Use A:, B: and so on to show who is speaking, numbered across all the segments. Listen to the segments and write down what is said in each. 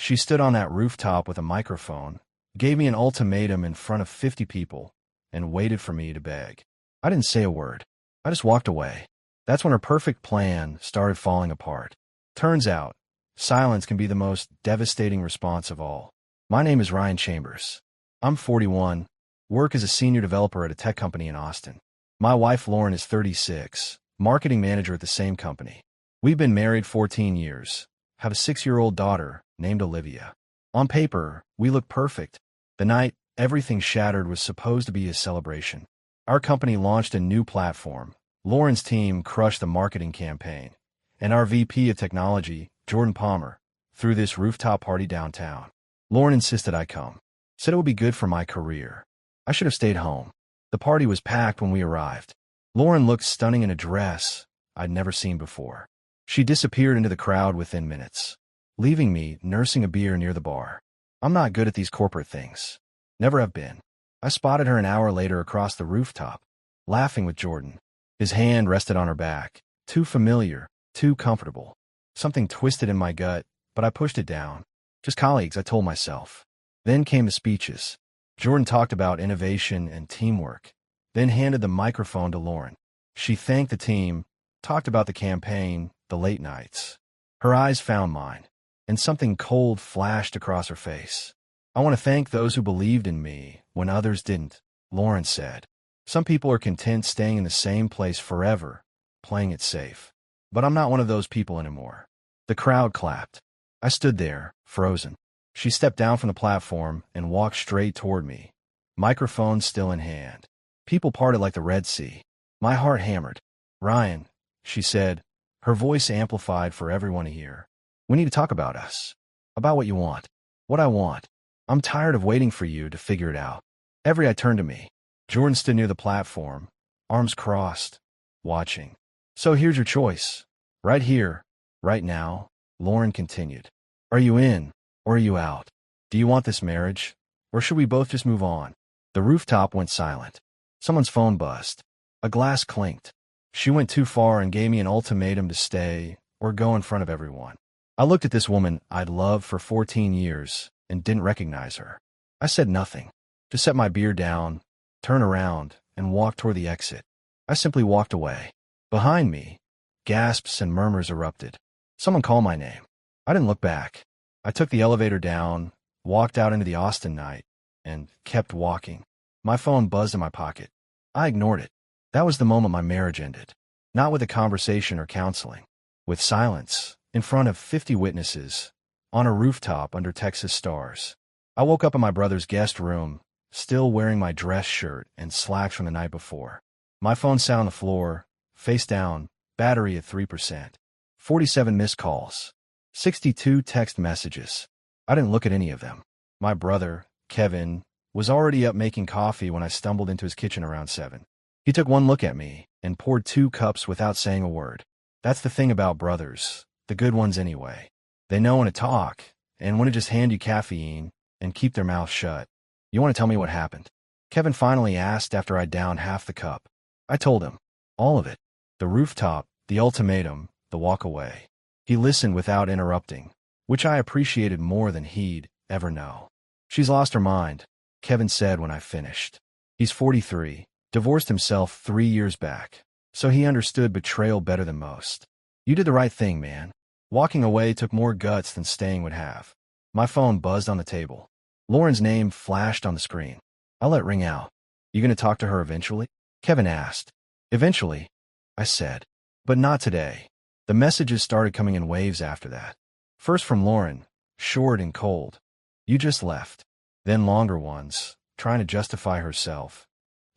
A: She stood on that rooftop with a microphone, gave me an ultimatum in front of 50 people, and waited for me to beg. I didn't say a word. I just walked away. That's when her perfect plan started falling apart. Turns out, silence can be the most devastating response of all. My name is Ryan Chambers. I'm 41, work as a senior developer at a tech company in Austin. My wife Lauren is 36, marketing manager at the same company. We've been married 14 years, have a 6-year-old daughter named Olivia. On paper, we look perfect. The night everything shattered was supposed to be a celebration. Our company launched a new platform. Lauren's team crushed the marketing campaign, and our VP of technology, Jordan Palmer, threw this rooftop party downtown. Lauren insisted I come. Said it would be good for my career. I should have stayed home. The party was packed when we arrived. Lauren looked stunning in a dress I'd never seen before. She disappeared into the crowd within minutes, leaving me nursing a beer near the bar. I'm not good at these corporate things. Never have been. I spotted her an hour later across the rooftop, laughing with Jordan. His hand rested on her back. Too familiar, too comfortable. Something twisted in my gut, but I pushed it down. Just colleagues, I told myself. Then came the speeches. Jordan talked about innovation and teamwork, then handed the microphone to Lauren. She thanked the team, talked about the campaign, the late nights. Her eyes found mine, and something cold flashed across her face. I want to thank those who believed in me when others didn't, Lauren said. Some people are content staying in the same place forever, playing it safe. But I'm not one of those people anymore. The crowd clapped. I stood there, frozen. She stepped down from the platform and walked straight toward me, microphone still in hand. People parted like the Red Sea. My heart hammered. Ryan, she said, her voice amplified for everyone to hear. We need to talk about us. About what you want. What I want. I'm tired of waiting for you to figure it out. Every eye turned to me. Jordan stood near the platform, arms crossed, watching. So here's your choice. Right here, right now, Lauren continued. Are you in, or are you out? Do you want this marriage, or should we both just move on? The rooftop went silent. Someone's phone buzzed. A glass clinked. She went too far and gave me an ultimatum to stay or go in front of everyone. I looked at this woman I'd loved for 14 years and didn't recognize her. I said nothing. Just set my beer down, turned around, and walked toward the exit. I simply walked away. Behind me, gasps and murmurs erupted. Someone called my name. I didn't look back. I took the elevator down, walked out into the Austin night, and kept walking. My phone buzzed in my pocket. I ignored it. That was the moment my marriage ended. Not with a conversation or counseling. With silence, in front of 50 witnesses, on a rooftop under Texas stars. I woke up in my brother's guest room, still wearing my dress shirt and slacks from the night before. My phone sat on the floor, face down, battery at 3%. 47 missed calls. 62 text messages. I didn't look at any of them. My brother, Kevin, was already up making coffee when I stumbled into his kitchen around 7. He took one look at me and poured 2 cups without saying a word. That's the thing about brothers, the good ones anyway. They know when to talk and when to just hand you caffeine and keep their mouth shut. You want to tell me what happened? Kevin finally asked after I downed half the cup. I told him. All of it. The rooftop, the ultimatum, the walk away. He listened without interrupting, which I appreciated more than he'd ever know. She's lost her mind, Kevin said when I finished. He's 43, divorced himself 3 years back, so he understood betrayal better than most. You did the right thing, man. Walking away took more guts than staying would have. My phone buzzed on the table. Lauren's name flashed on the screen. I let it ring out. You gonna talk to her eventually? Kevin asked. Eventually, I said. But not today. The messages started coming in waves after that. First from Lauren, short and cold. You just left. Then longer ones, trying to justify herself.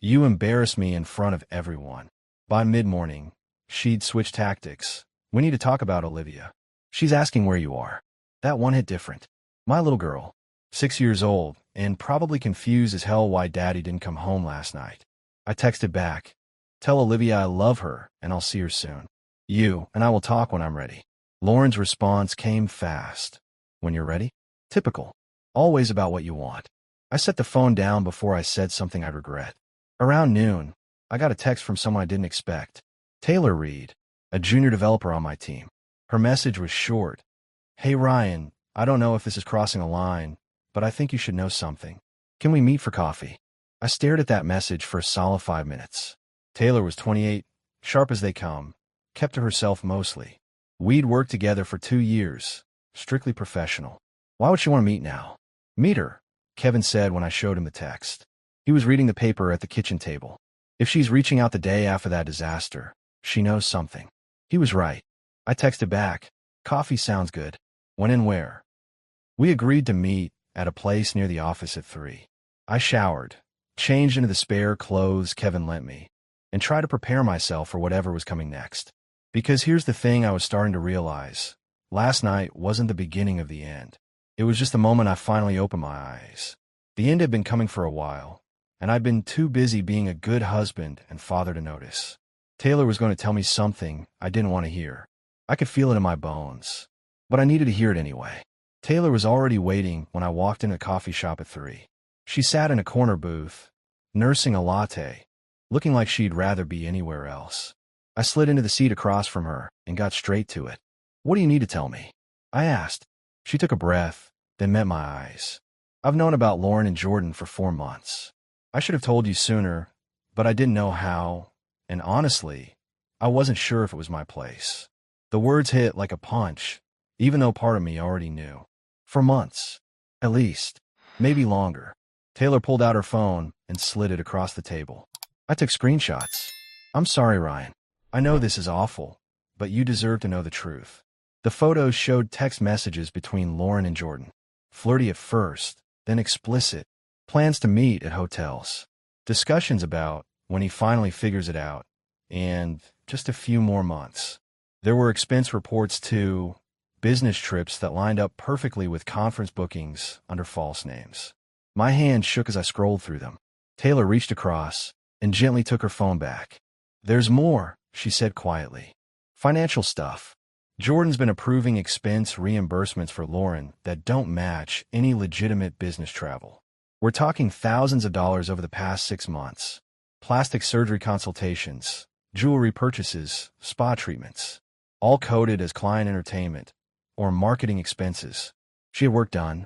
A: You embarrassed me in front of everyone. By mid-morning, she'd switched tactics. We need to talk about Olivia. She's asking where you are. That one hit different. My little girl, 6 years old, and probably confused as hell why Daddy didn't come home last night. I texted back. Tell Olivia I love her, and I'll see her soon. You and I will talk when I'm ready. Lauren's response came fast. When you're ready? Typical. Always about what you want. I set the phone down before I said something I'd regret. Around noon, I got a text from someone I didn't expect. Taylor Reed, a junior developer on my team. Her message was short. Hey Ryan, I don't know if this is crossing a line, but I think you should know something. Can we meet for coffee? I stared at that message for a solid 5 minutes. Taylor was 28, sharp as they come, kept to herself mostly. We'd worked together for 2 years, strictly professional. Why would she want to meet now? Meet her, Kevin said when I showed him the text. He was reading the paper at the kitchen table. If she's reaching out the day after that disaster, she knows something. He was right. I texted back, coffee sounds good. When and where? We agreed to meet at a place near the office at 3. I showered, changed into the spare clothes Kevin lent me, and tried to prepare myself for whatever was coming next. Because here's the thing I was starting to realize. Last night wasn't the beginning of the end. It was just the moment I finally opened my eyes. The end had been coming for a while, and I'd been too busy being a good husband and father to notice. Taylor was going to tell me something I didn't want to hear. I could feel it in my bones, but I needed to hear it anyway. Taylor was already waiting when I walked into a coffee shop at 3. She sat in a corner booth, nursing a latte, looking like she'd rather be anywhere else. I slid into the seat across from her and got straight to it. What do you need to tell me? I asked. She took a breath, then met my eyes. I've known about Lauren and Jordan for 4 months. I should have told you sooner, but I didn't know how, and honestly, I wasn't sure if it was my place. The words hit like a punch, even though part of me already knew. For months, at least, maybe longer. Taylor pulled out her phone and slid it across the table. I took screenshots. I'm sorry, Ryan. I know this is awful, but you deserve to know the truth. The photos showed text messages between Lauren and Jordan. Flirty at first, then explicit. Plans to meet at hotels. Discussions about when he finally figures it out. And just a few more months. There were expense reports too, business trips that lined up perfectly with conference bookings under false names. My hand shook as I scrolled through them. Taylor reached across and gently took her phone back. There's more, she said quietly. Financial stuff. Jordan's been approving expense reimbursements for Lauren that don't match any legitimate business travel. We're talking thousands of dollars over the past 6 months. Plastic surgery consultations, jewelry purchases, spa treatments, all coded as client entertainment or marketing expenses. She had work done.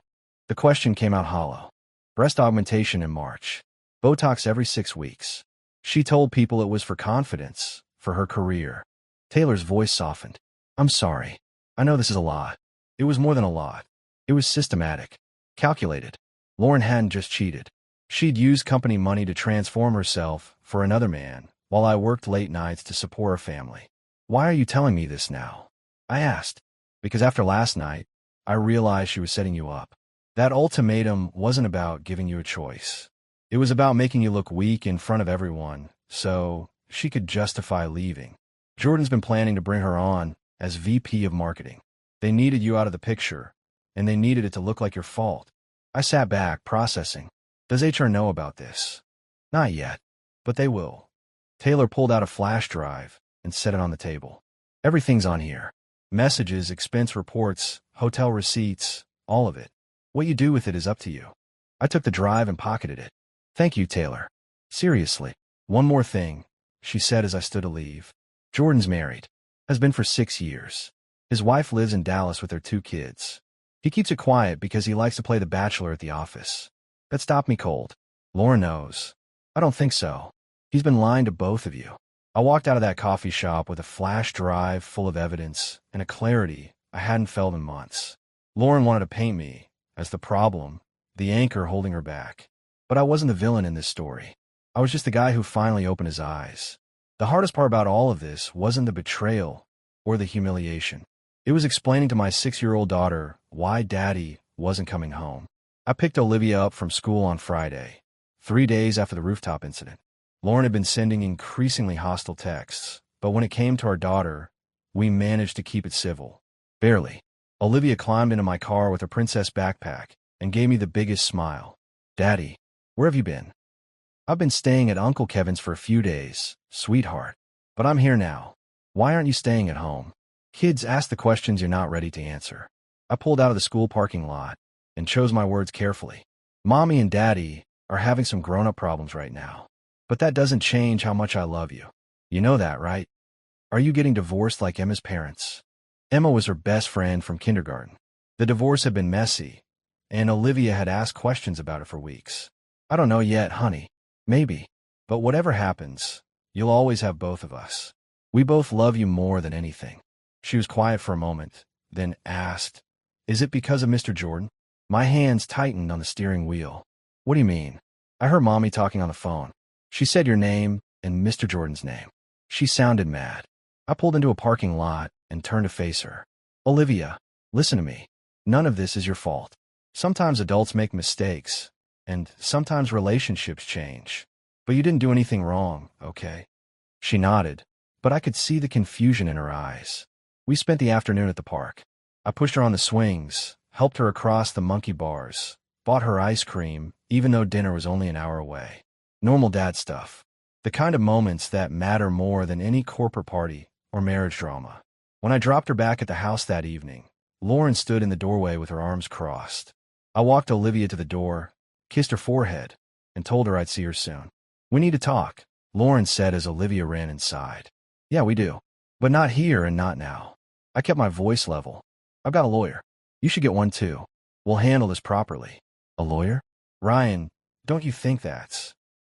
A: The question came out hollow. Breast augmentation in March. Botox every 6 weeks. She told people it was for confidence, for her career. Taylor's voice softened. I'm sorry. I know this is a lot. It was more than a lot. It was systematic. Calculated. Lauren hadn't just cheated. She'd used company money to transform herself for another man, while I worked late nights to support her family. Why are you telling me this now? I asked. Because after last night, I realized she was setting you up. That ultimatum wasn't about giving you a choice. It was about making you look weak in front of everyone, so she could justify leaving. Jordan's been planning to bring her on as VP of marketing. They needed you out of the picture, and they needed it to look like your fault. I sat back, processing. Does HR know about this? Not yet, but they will. Taylor pulled out a flash drive and set it on the table. Everything's on here. Messages, expense reports, hotel receipts, all of it. What you do with it is up to you. I took the drive and pocketed it. Thank you, Taylor. Seriously. One more thing, she said as I stood to leave. Jordan's married. Has been for 6 years. His wife lives in Dallas with their 2 kids. He keeps it quiet because he likes to play the bachelor at the office. That stopped me cold. Lauren knows. I don't think so. He's been lying to both of you. I walked out of that coffee shop with a flash drive full of evidence and a clarity I hadn't felt in months. Lauren wanted to paint me as the problem, the anchor holding her back. But I wasn't the villain in this story. I was just the guy who finally opened his eyes. The hardest part about all of this wasn't the betrayal or the humiliation. It was explaining to my 6-year-old daughter why Daddy wasn't coming home. I picked Olivia up from school on Friday, 3 days after the rooftop incident. Lauren had been sending increasingly hostile texts, but when it came to our daughter, we managed to keep it civil. Barely. Olivia climbed into my car with a princess backpack and gave me the biggest smile. Daddy, where have you been? I've been staying at Uncle Kevin's for a few days, sweetheart. But I'm here now. Why aren't you staying at home? Kids ask the questions you're not ready to answer. I pulled out of the school parking lot and chose my words carefully. Mommy and Daddy are having some grown-up problems right now. But that doesn't change how much I love you. You know that, right? Are you getting divorced like Emma's parents? Emma was her best friend from kindergarten. The divorce had been messy, and Olivia had asked questions about it for weeks. I don't know yet, honey. Maybe. But whatever happens, you'll always have both of us. We both love you more than anything. She was quiet for a moment, then asked, "Is it because of Mr. Jordan?" My hands tightened on the steering wheel. "What do you mean?" "I heard Mommy talking on the phone. She said your name and Mr. Jordan's name. She sounded mad." I pulled into a parking lot and turned to face her. "Olivia, listen to me. None of this is your fault. Sometimes adults make mistakes, and sometimes relationships change. But you didn't do anything wrong, okay?" She nodded, but I could see the confusion in her eyes. We spent the afternoon at the park. I pushed her on the swings, helped her across the monkey bars, bought her ice cream, even though dinner was only an hour away. Normal dad stuff. The kind of moments that matter more than any corporate party or marriage drama. When I dropped her back at the house that evening, Lauren stood in the doorway with her arms crossed. I walked Olivia to the door, kissed her forehead, and told her I'd see her soon. "We need to talk," Lauren said as Olivia ran inside. "Yeah, we do. But not here and not now." I kept my voice level. "I've got a lawyer. You should get one too. We'll handle this properly." "A lawyer?" "Ryan, don't you think that's..."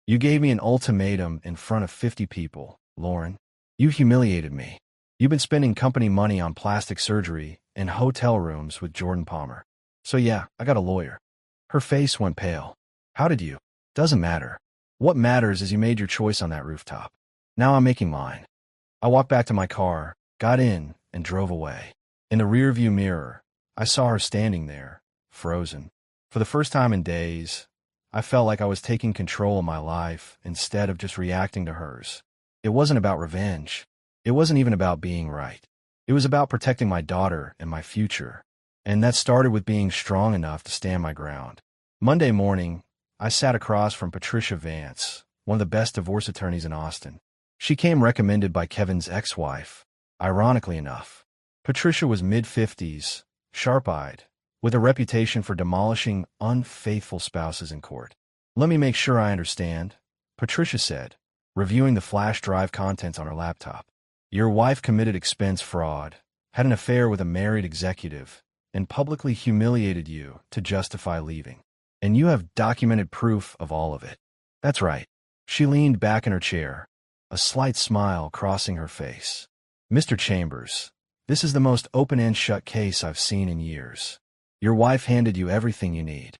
A: "You gave me an ultimatum in front of 50 people, Lauren. You humiliated me. You've been spending company money on plastic surgery and hotel rooms with Jordan Palmer. So yeah, I got a lawyer." Her face went pale. "How did you?" "Doesn't matter. What matters is you made your choice on that rooftop. Now I'm making mine." I walked back to my car, got in, and drove away. In the rearview mirror, I saw her standing there, frozen. For the first time in days, I felt like I was taking control of my life instead of just reacting to hers. It wasn't about revenge. It wasn't even about being right. It was about protecting my daughter and my future. And that started with being strong enough to stand my ground. Monday morning, I sat across from Patricia Vance, one of the best divorce attorneys in Austin. She came recommended by Kevin's ex-wife. Ironically enough, Patricia was mid-50s, sharp-eyed, with a reputation for demolishing unfaithful spouses in court. "Let me make sure I understand," Patricia said, reviewing the flash drive contents on her laptop. "Your wife committed expense fraud, had an affair with a married executive, and publicly humiliated you to justify leaving. And you have documented proof of all of it." "That's right." She leaned back in her chair, a slight smile crossing her face. "Mr. Chambers, this is the most open and shut case I've seen in years. Your wife handed you everything you need.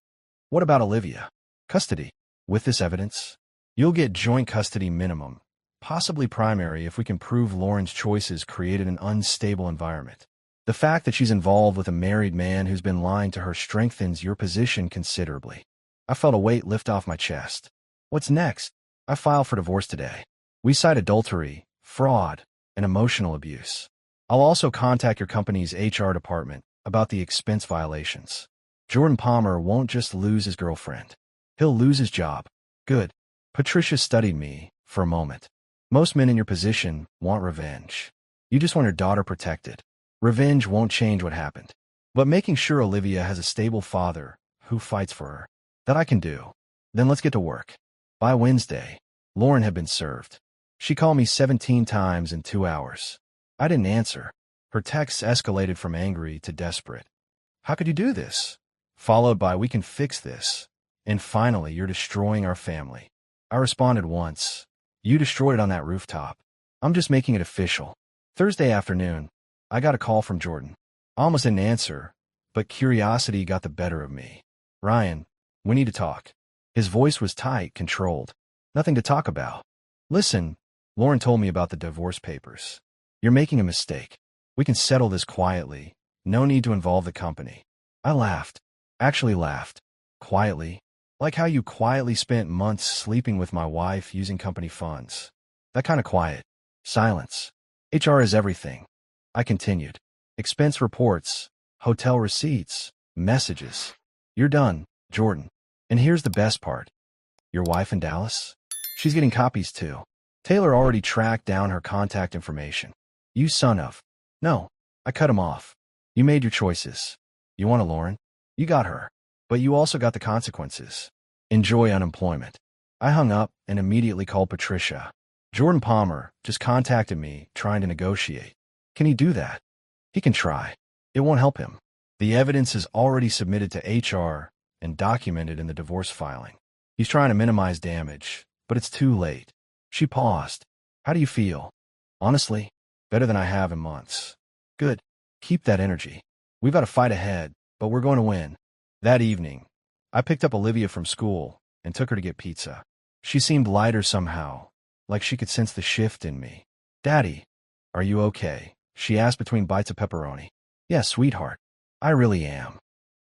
A: What about Olivia? Custody. With this evidence, you'll get joint custody minimum, possibly primary if we can prove Lauren's choices created an unstable environment. The fact that she's involved with a married man who's been lying to her strengthens your position considerably." I felt a weight lift off my chest. "What's next?" "I filed for divorce today. We cite adultery, fraud, and emotional abuse. I'll also contact your company's HR department about the expense violations. Jordan Palmer won't just lose his girlfriend. He'll lose his job." "Good." Patricia studied me for a moment. "Most men in your position want revenge. You just want your daughter protected. Revenge won't change what happened. But making sure Olivia has a stable father who fights for her, that I can do. Then let's get to work." By Wednesday, Lauren had been served. She called me 17 times in 2 hours. I didn't answer. Her texts escalated from angry to desperate. "How could you do this?" Followed by, "We can fix this." And finally, "You're destroying our family." I responded once. "You destroyed it on that rooftop. I'm just making it official." Thursday afternoon, I got a call from Jordan. I almost didn't answer, but curiosity got the better of me. "Ryan, we need to talk." His voice was tight, controlled. "Nothing to talk about." "Listen, Lauren told me about the divorce papers. You're making a mistake. We can settle this quietly. No need to involve the company." I laughed. Actually laughed. Quietly. Like how you quietly spent months sleeping with my wife using company funds. That kind of quiet. Silence. "HR is everything." I continued. "Expense reports, hotel receipts, messages. You're done, Jordan. And here's the best part. Your wife in Dallas? She's getting copies too. Taylor already tracked down her contact information. You son of..." "No." I cut him off. "You made your choices. You want a Lauren? You got her. But you also got the consequences. Enjoy unemployment." I hung up and immediately called Patricia. "Jordan Palmer just contacted me trying to negotiate. Can he do that?" "He can try. It won't help him. The evidence is already submitted to HR and documented in the divorce filing. He's trying to minimize damage, but it's too late. She paused. How do you feel? Honestly, better than I have in months. Good. Keep that energy. We've got a fight ahead, but we're going to win. That evening, I picked up Olivia from school and took her to get pizza. She seemed lighter somehow, like she could sense the shift in me. Daddy, are you okay? She asked between bites of pepperoni. Yes, sweetheart. I really am.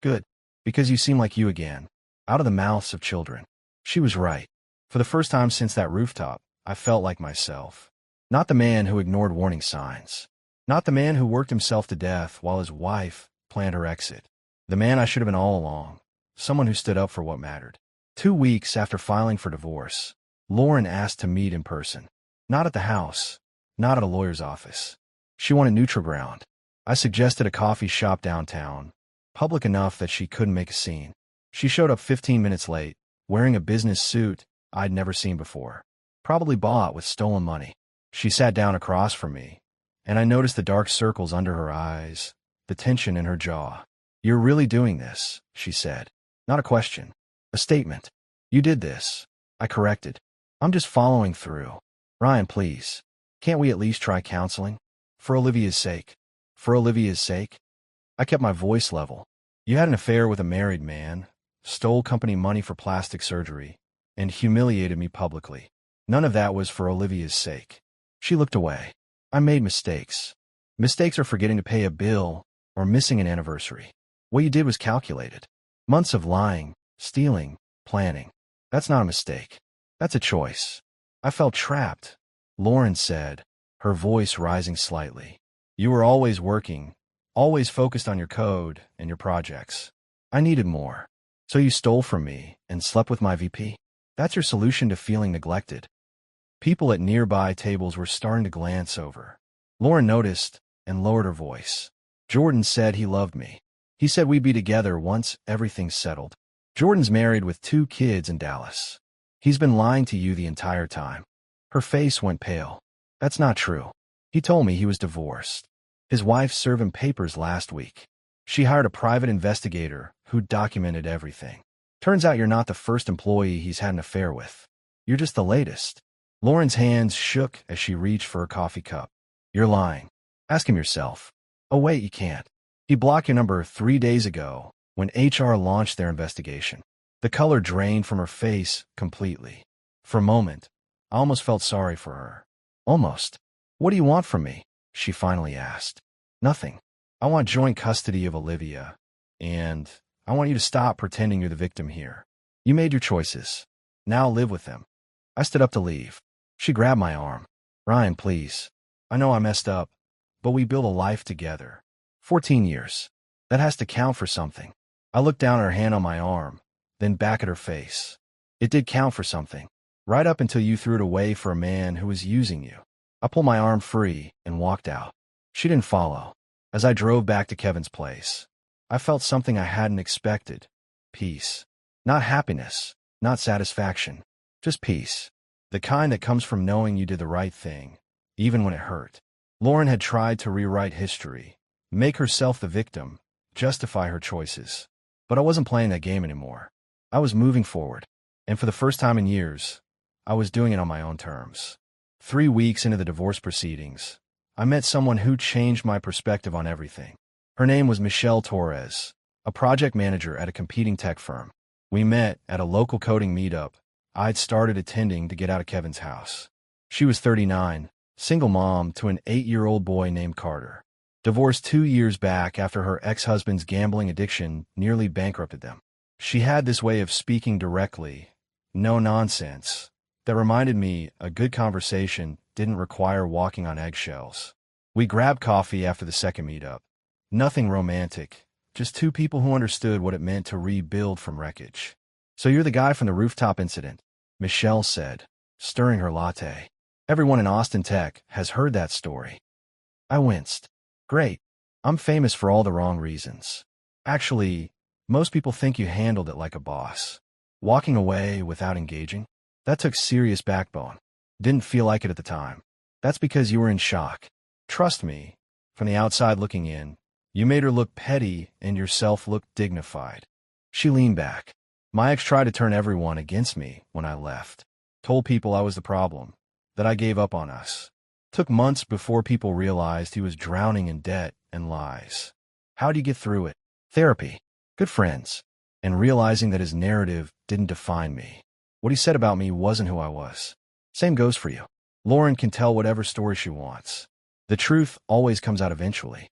A: Good. Because you seem like you again. Out of the mouths of children. She was right. For the first time since that rooftop, I felt like myself. Not the man who ignored warning signs. Not the man who worked himself to death while his wife planned her exit. The man I should have been all along. Someone who stood up for what mattered. 2 weeks after filing for divorce, Lauren asked to meet in person. Not at the house. Not at a lawyer's office. She wanted neutral ground. I suggested a coffee shop downtown, public enough that she couldn't make a scene. She showed up 15 minutes late, wearing a business suit I'd never seen before. Probably bought with stolen money. She sat down across from me, and I noticed the dark circles under her eyes, the tension in her jaw. You're really doing this, she said. Not a question. A statement. You did this. I corrected. I'm just following through. Ryan, please. Can't we at least try counseling? For Olivia's sake. For Olivia's sake? I kept my voice level. You had an affair with a married man, stole company money for plastic surgery, and humiliated me publicly. None of that was for Olivia's sake. She looked away. I made mistakes. Mistakes are forgetting to pay a bill or missing an anniversary. What you did was calculated. Months of lying, stealing, planning. That's not a mistake. That's a choice. I felt trapped, Lauren said, her voice rising slightly. You were always working, always focused on your code and your projects. I needed more. So you stole from me and slept with my VP? That's your solution to feeling neglected. People at nearby tables were starting to glance over. Lauren noticed and lowered her voice. Jordan said he loved me. He said we'd be together once everything's settled. Jordan's married with 2 kids in Dallas. He's been lying to you the entire time. Her face went pale. That's not true. He told me he was divorced. His wife served him papers last week. She hired a private investigator who documented everything. Turns out you're not the first employee he's had an affair with. You're just the latest. Lauren's hands shook as she reached for a coffee cup. You're lying. Ask him yourself. Oh wait, you can't. He blocked your number 3 days ago when HR launched their investigation. The color drained from her face completely. For a moment, I almost felt sorry for her. Almost. What do you want from me? She finally asked. Nothing. I want joint custody of Olivia. And I want you to stop pretending you're the victim here. You made your choices. Now live with them. I stood up to leave. She grabbed my arm. Ryan, please. I know I messed up, but we built a life together. 14 years. That has to count for something. I looked down at her hand on my arm, then back at her face. It did count for something. Right up until you threw it away for a man who was using you. I pulled my arm free and walked out. She didn't follow. As I drove back to Kevin's place, I felt something I hadn't expected. Peace. Not happiness, not satisfaction, just peace. The kind that comes from knowing you did the right thing, even when it hurt. Lauren had tried to rewrite history, make herself the victim, justify her choices. But I wasn't playing that game anymore. I was moving forward. And for the first time in years, I was doing it on my own terms. 3 weeks into the divorce proceedings, I met someone who changed my perspective on everything. Her name was Michelle Torres, a project manager at a competing tech firm. We met at a local coding meetup I'd started attending to get out of Kevin's house. She was 39, single mom to an 8-year-old boy named Carter. Divorced 2 years back after her ex-husband's gambling addiction nearly bankrupted them. She had this way of speaking directly, no nonsense, that reminded me a good conversation didn't require walking on eggshells. We grabbed coffee after the second meetup. Nothing romantic, just 2 people who understood what it meant to rebuild from wreckage. So you're the guy from the rooftop incident, Michelle said, stirring her latte. Everyone in Austin Tech has heard that story. I winced. Great. I'm famous for all the wrong reasons. Actually, most people think you handled it like a boss. Walking away without engaging? That took serious backbone. Didn't feel like it at the time. That's because you were in shock. Trust me, from the outside looking in, You made her look petty and yourself look dignified. She leaned back. My ex tried to turn everyone against me when I left. Told people I was the problem, that I gave up on us. Took months before people realized he was drowning in debt and lies. How'd you get through it? Therapy. Good friends. And realizing that his narrative didn't define me. What he said about me wasn't who I was. Same goes for you. Lauren can tell whatever story she wants. The truth always comes out eventually.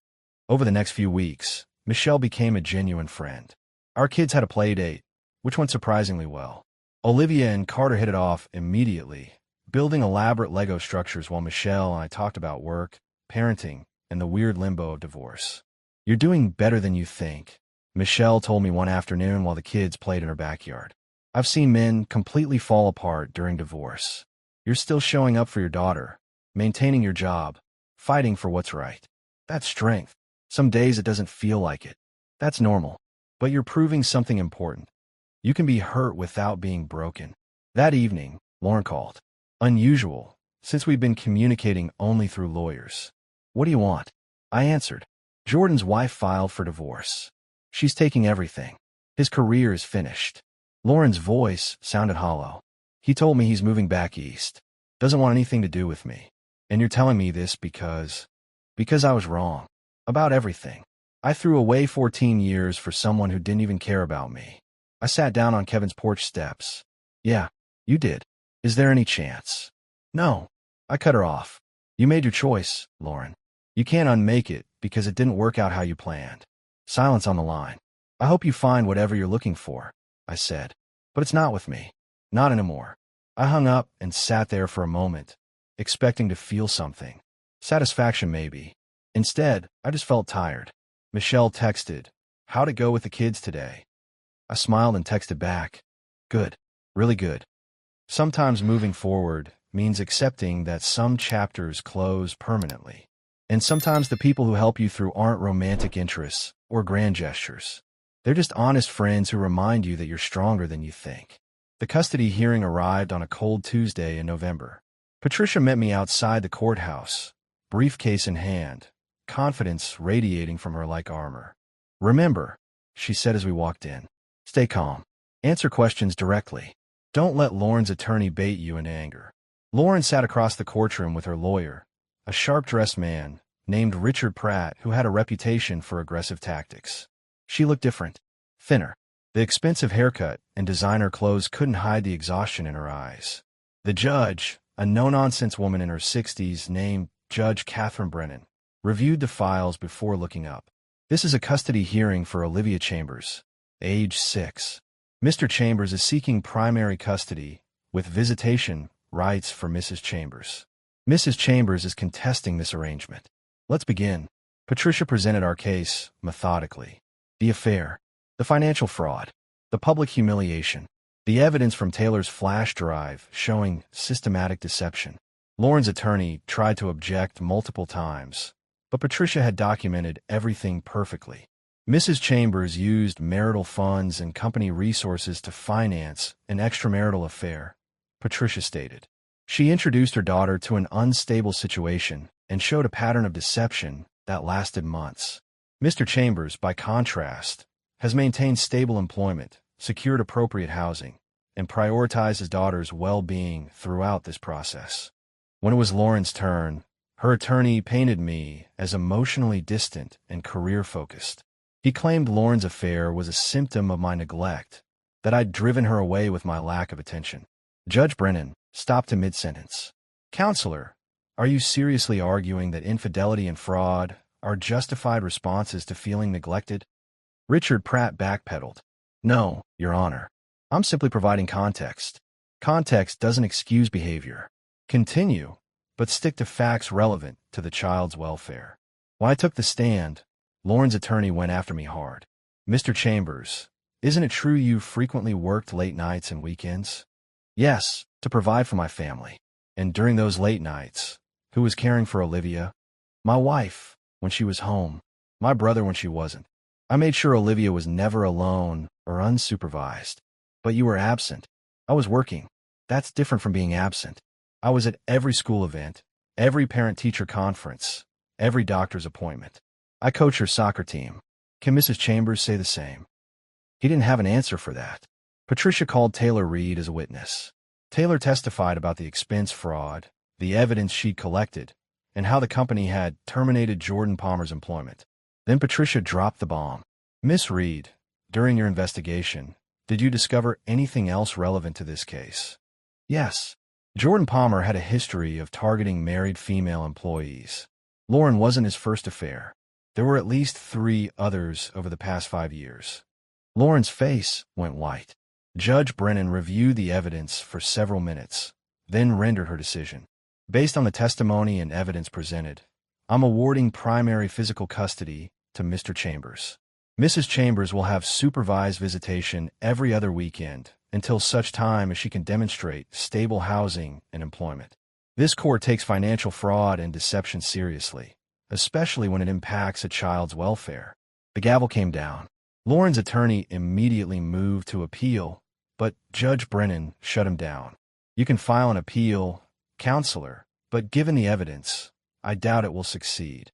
A: Over the next few weeks, Michelle became a genuine friend. Our kids had a play date, which went surprisingly well. Olivia and Carter hit it off immediately, building elaborate Lego structures while Michelle and I talked about work, parenting, and the weird limbo of divorce. You're doing better than you think, Michelle told me one afternoon while the kids played in her backyard. I've seen men completely fall apart during divorce. You're still showing up for your daughter, maintaining your job, fighting for what's right. That's strength. Some days it doesn't feel like it. That's normal. But you're proving something important. You can be hurt without being broken. That evening, Lauren called. Unusual, since we've been communicating only through lawyers. What do you want? I answered. Jordan's wife filed for divorce. She's taking everything. His career is finished. Lauren's voice sounded hollow. He told me he's moving back east. Doesn't want anything to do with me. And you're telling me this because I was wrong. About everything. I threw away 14 years for someone who didn't even care about me. I sat down on Kevin's porch steps. Yeah, you did. Is there any chance? No. I cut her off. You made your choice, Lauren. You can't unmake it because it didn't work out how you planned. Silence on the line. I hope you find whatever you're looking for, I said. But it's not with me. Not anymore. I hung up and sat there for a moment, expecting to feel something. Satisfaction, maybe. Instead, I just felt tired. Michelle texted, "How'd it go with the kids today?" I smiled and texted back, "Good. Really good." Sometimes moving forward means accepting that some chapters close permanently. And sometimes the people who help you through aren't romantic interests or grand gestures. They're just honest friends who remind you that you're stronger than you think. The custody hearing arrived on a cold Tuesday in November. Patricia met me outside the courthouse, briefcase in hand, confidence radiating from her like armor. "Remember," she said as we walked in, "stay calm. Answer questions directly. Don't let Lauren's attorney bait you into anger." Lauren sat across the courtroom with her lawyer, a sharp-dressed man named Richard Pratt who had a reputation for aggressive tactics. She looked different, thinner. The expensive haircut and designer clothes couldn't hide the exhaustion in her eyes. The judge, a no-nonsense woman in her 60s named Judge Catherine Brennan, reviewed the files before looking up. "This is a custody hearing for Olivia Chambers, age 6. Mr. Chambers is seeking primary custody with visitation rights for Mrs. Chambers. Mrs. Chambers is contesting this arrangement. Let's begin." Patricia presented our case methodically. The affair, the financial fraud, the public humiliation, the evidence from Taylor's flash drive showing systematic deception. Lauren's attorney tried to object multiple times, but Patricia had documented everything perfectly. Mrs. Chambers used marital funds and company resources to finance an extramarital affair, Patricia stated. She introduced her daughter to an unstable situation and showed a pattern of deception that lasted months. Mr. Chambers, by contrast, has maintained stable employment, secured appropriate housing, and prioritized his daughter's well-being throughout this process. When it was Lauren's turn, her attorney painted me as emotionally distant and career-focused. He claimed Lauren's affair was a symptom of my neglect, that I'd driven her away with my lack of attention. Judge Brennan stopped to mid-sentence. "Counselor, are you seriously arguing that infidelity and fraud are justified responses to feeling neglected?" Richard Pratt backpedaled. "No, Your Honor. I'm simply providing context. Context doesn't excuse behavior. Continue, but stick to facts relevant to the child's welfare." When I took the stand, Lauren's attorney went after me hard. "Mr. Chambers, isn't it true you frequently worked late nights and weekends?" "Yes, to provide for my family. And during those late nights, who was caring for Olivia?" "My wife, when she was home. My brother when she wasn't. I made sure Olivia was never alone or unsupervised." "But you were absent." "I was working. That's different from being absent. I was at every school event, every parent-teacher conference, every doctor's appointment. I coach her soccer team. Can Mrs. Chambers say the same? He didn't have an answer for that. Patricia called Taylor Reed as a witness. Taylor testified about the expense fraud, the evidence she'd collected, and how the company had terminated Jordan Palmer's employment. Then Patricia dropped the bomb. Miss Reed, during your investigation, did you discover anything else relevant to this case? Yes. Jordan Palmer had a history of targeting married female employees. Lauren wasn't his first affair. There were at least 3 others over the past 5 years. Lauren's face went white. Judge Brennan reviewed the evidence for several minutes, then rendered her decision. Based on the testimony and evidence presented, I'm awarding primary physical custody to Mr. Chambers. Mrs. Chambers will have supervised visitation every other weekend until such time as she can demonstrate stable housing and employment. This court takes financial fraud and deception seriously, especially when it impacts a child's welfare. The gavel came down. Lauren's attorney immediately moved to appeal, but Judge Brennan shut him down. You can file an appeal, counselor, but given the evidence, I doubt it will succeed.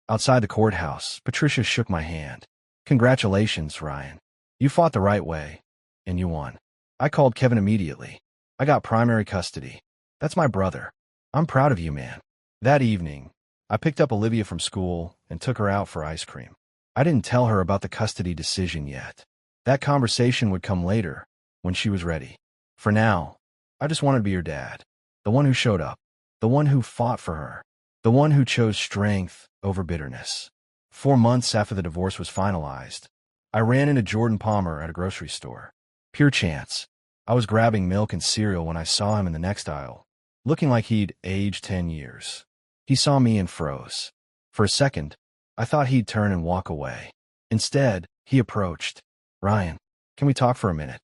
A: Outside the courthouse, Patricia shook my hand. Congratulations, Ryan. You fought the right way, and you won. I called Kevin immediately. I got primary custody. That's my brother. I'm proud of you, man. That evening, I picked up Olivia from school and took her out for ice cream. I didn't tell her about the custody decision yet. That conversation would come later, when she was ready. For now, I just wanted to be her dad. The one who showed up. The one who fought for her. The one who chose strength over bitterness. 4 months after the divorce was finalized, I ran into Jordan Palmer at a grocery store. Pure chance. I was grabbing milk and cereal when I saw him in the next aisle, looking like he'd aged 10 years. He saw me and froze. For a second, I thought he'd turn and walk away. Instead, he approached. Ryan, can we talk for a minute?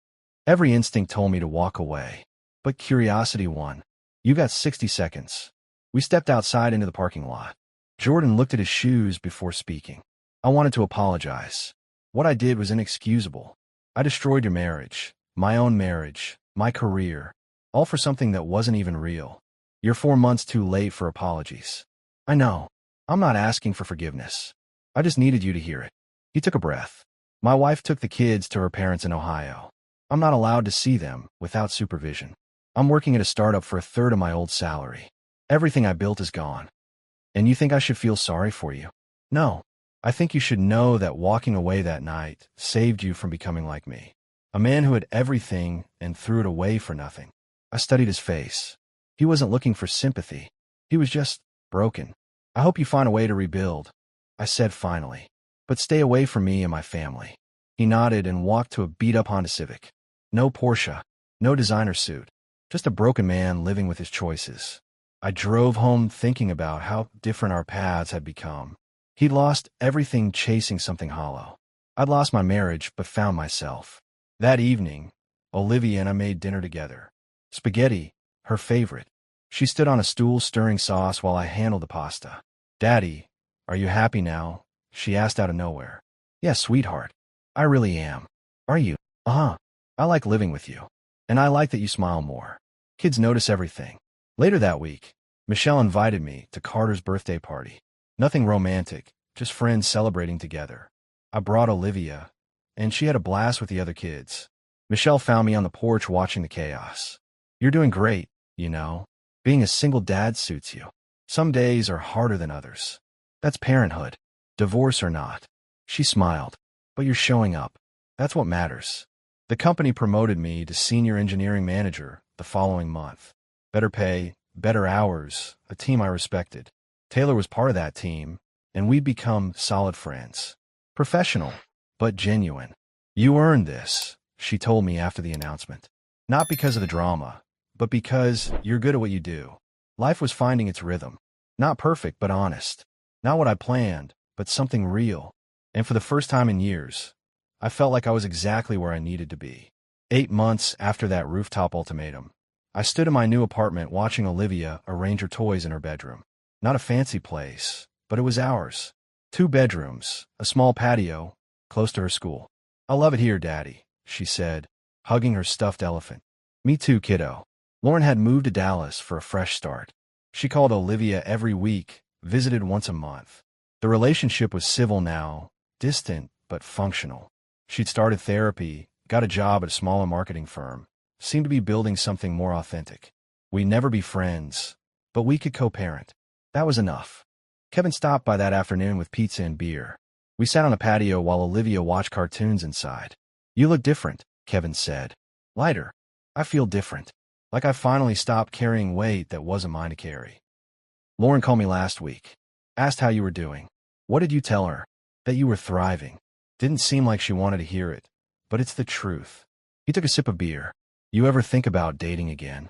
A: Every instinct told me to walk away, but curiosity won. You got 60 seconds. We stepped outside into the parking lot. Jordan looked at his shoes before speaking. I wanted to apologize. What I did was inexcusable. I destroyed your marriage, my own marriage, my career, all for something that wasn't even real. You're 4 months too late for apologies. I know. I'm not asking for forgiveness. I just needed you to hear it. He took a breath. My wife took the kids to her parents in Ohio. I'm not allowed to see them without supervision. I'm working at a startup for 1/3 of my old salary. Everything I built is gone. And you think I should feel sorry for you? No. I think you should know that walking away that night saved you from becoming like me. A man who had everything and threw it away for nothing. I studied his face. He wasn't looking for sympathy. He was just broken. I hope you find a way to rebuild, I said finally. But stay away from me and my family. He nodded and walked to a beat-up Honda Civic. No Porsche, no designer suit. Just a broken man living with his choices. I drove home thinking about how different our paths had become. He'd lost everything chasing something hollow. I'd lost my marriage but found myself. That evening, Olivia and I made dinner together. Spaghetti, her favorite. She stood on a stool stirring sauce while I handled the pasta. Daddy, are you happy now? She asked out of nowhere. Yes, sweetheart. I really am. Are you? Uh-huh. I like living with you. And I like that you smile more. Kids notice everything. Later that week, Michelle invited me to Carter's birthday party. Nothing romantic, just friends celebrating together. I brought Olivia, and she had a blast with the other kids. Michelle found me on the porch watching the chaos. You're doing great, you know. Being a single dad suits you. Some days are harder than others. That's parenthood, divorce or not. She smiled. But you're showing up. That's what matters. The company promoted me to senior engineering manager the following month. Better pay, better hours, a team I respected. Taylor was part of that team, and we'd become solid friends. Professional, but genuine. You earned this, she told me after the announcement. Not because of the drama, but because you're good at what you do. Life was finding its rhythm. Not perfect, but honest. Not what I planned, but something real. And for the first time in years, I felt like I was exactly where I needed to be. 8 months after that rooftop ultimatum, I stood in my new apartment watching Olivia arrange her toys in her bedroom. Not a fancy place, but it was ours. 2 bedrooms, a small patio, close to her school. I love it here, Daddy, she said, hugging her stuffed elephant. Me too, kiddo. Lauren had moved to Dallas for a fresh start. She called Olivia every week, visited once a month. The relationship was civil now, distant but functional. She'd started therapy, got a job at a smaller marketing firm, seemed to be building something more authentic. We'd never be friends, but we could co-parent. That was enough. Kevin stopped by that afternoon with pizza and beer. We sat on a patio while Olivia watched cartoons inside. "You look different," Kevin said. "Lighter. I feel different. Like I finally stopped carrying weight that wasn't mine to carry." "Lauren called me last week. Asked how you were doing. What did you tell her?" "That you were thriving." Didn't seem like she wanted to hear it, but it's the truth. He took a sip of beer. "You ever think about dating again?"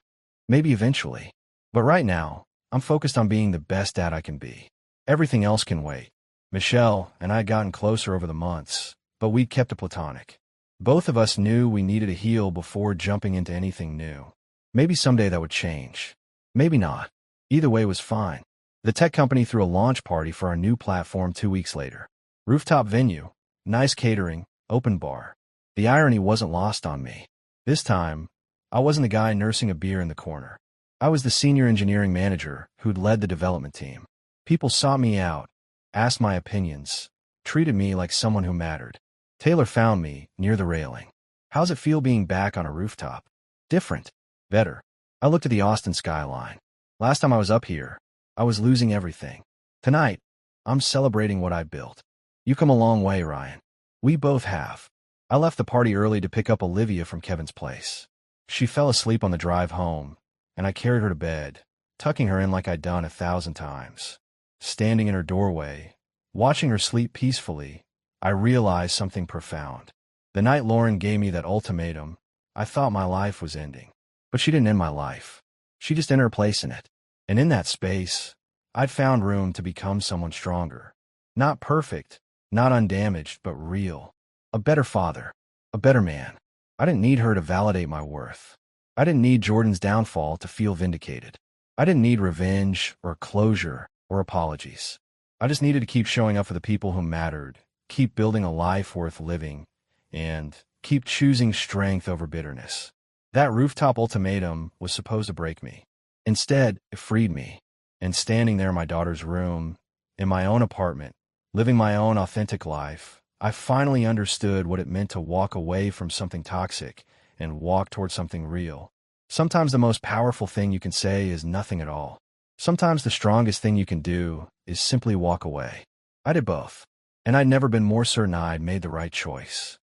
A: "Maybe eventually. But right now, I'm focused on being the best dad I can be. Everything else can wait." Michelle and I had gotten closer over the months, but we'd kept it platonic. Both of us knew we needed to heal before jumping into anything new. Maybe someday that would change. Maybe not. Either way was fine. The tech company threw a launch party for our new platform 2 weeks later. Rooftop venue, nice catering, open bar. The irony wasn't lost on me. This time, I wasn't the guy nursing a beer in the corner. I was the senior engineering manager who'd led the development team. People sought me out, asked my opinions, treated me like someone who mattered. Taylor found me near the railing. "How's it feel being back on a rooftop?" "Different. Better." I looked at the Austin skyline. Last time I was up here, I was losing everything. Tonight, I'm celebrating what I built. "You've come a long way, Ryan." "We both have." I left the party early to pick up Olivia from Kevin's place. She fell asleep on the drive home, and I carried her to bed, tucking her in like I'd done 1,000 times. Standing in her doorway, watching her sleep peacefully, I realized something profound. The night Lauren gave me that ultimatum, I thought my life was ending. But she didn't end my life. She just entered her place in it. And in that space, I'd found room to become someone stronger. Not perfect, not undamaged, but real. A better father. A better man. I didn't need her to validate my worth. I didn't need Jordan's downfall to feel vindicated. I didn't need revenge or closure or apologies. I just needed to keep showing up for the people who mattered, keep building a life worth living, and keep choosing strength over bitterness. That rooftop ultimatum was supposed to break me. Instead, it freed me. And standing there in my daughter's room, in my own apartment, living my own authentic life, I finally understood what it meant to walk away from something toxic and walk toward something real. Sometimes the most powerful thing you can say is nothing at all. Sometimes the strongest thing you can do is simply walk away. I did both, and I'd never been more certain I'd made the right choice.